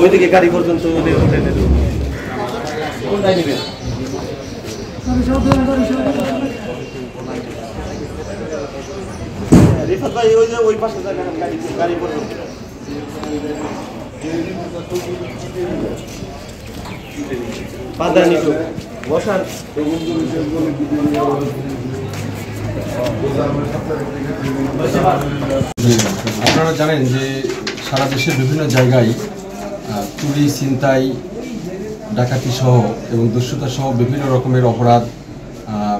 ওইদিকে গাড়ি পর্যন্ত রিফাত ভাই ওই যে ওই পাশে জায়গা গাড়ি পর্যন্ত পাদানি বসার আপনারা জানেন যে সারা দেশের বিভিন্ন জায়গায় চুরি ছিনতাই ডাকাতি সহ এবং দুশ্চরিতা সহ বিভিন্ন রকমের অপরাধ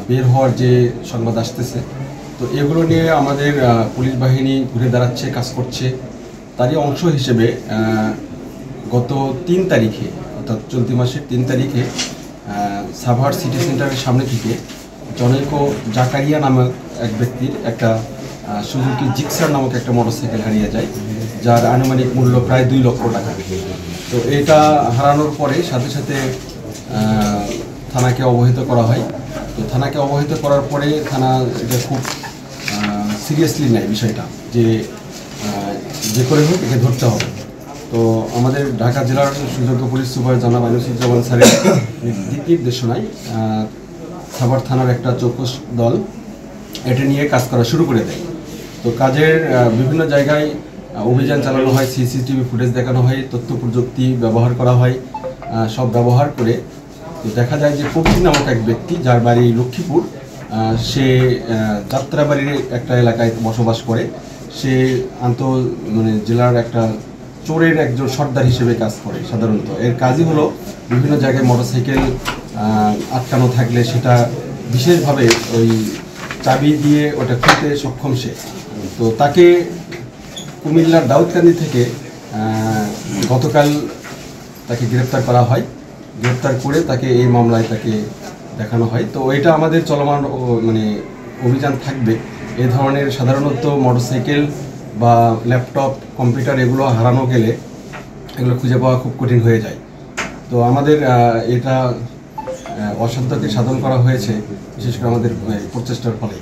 বের হওয়ার যে সংবাদ আসতেছে, তো এগুলো নিয়ে আমাদের পুলিশ বাহিনী ঘুরে দাঁড়াচ্ছে, কাজ করছে। তারই অংশ হিসেবে গত 3 তারিখে অর্থাৎ চলতি মাসের 3 তারিখে সাভার সিটি সেন্টারের সামনে থেকে জনৈক জাকারিয়া নামক এক ব্যক্তির একটা সুজুকি জিক্সার নামক একটা মোটরসাইকেল হারিয়ে যায়, যার আনুমানিক মূল্য প্রায় 2 লক্ষ টাকা। তো এটা হারানোর পরে সাথে সাথে থানাকে অবহিত করা হয়। তো থানাকে অবহিত করার পরে থানা এটা খুব সিরিয়াসলি নেয় বিষয়টা, যে করে হোক একে ধরতে হবে। তো আমাদের ঢাকা জেলার সুযোগ্য পুলিশ সুপার জনাব আনিসুজ্জামান স্যারের দিক নির্দেশনায় সাভার থানার একটা চৌকস দল এটা নিয়ে কাজ করা শুরু করে দেয়। তো কাজের বিভিন্ন জায়গায় অভিযান চালানো হয়, সিসিটিভি ফুটেজ দেখানো হয়, তথ্য প্রযুক্তি ব্যবহার করা হয়। সব ব্যবহার করে তো দেখা যায় যে কবির নামক এক ব্যক্তি, যার বাড়ি লক্ষ্মীপুর, সে যাত্রাবাড়ির একটা এলাকায় বসবাস করে। সে জেলার একটা চোরের একজন সর্দার হিসেবে কাজ করে। সাধারণত এর কাজই হলো বিভিন্ন জায়গায় মোটরসাইকেল আটকানো থাকলে সেটা বিশেষভাবে ওই চাবি দিয়ে ওটা খুলতে সক্ষম সে। তো তাকে কুমিল্লার দাউদকান্দি থেকে গতকাল তাকে গ্রেপ্তার করা হয়। গ্রেপ্তার করে তাকে এই মামলায় তাকে দেখানো হয়। তো এটা আমাদের চলমান অভিযান থাকবে। এই ধরনের সাধারণত মোটরসাইকেল বা ল্যাপটপ, কম্পিউটার এগুলো হারানো গেলে এগুলো খুঁজে পাওয়া খুব কঠিন হয়ে যায়। তো আমাদের এটা অসাধ্যকে সাধন করা হয়েছে, বিশেষ করে আমাদের প্রচেষ্টার ফলে।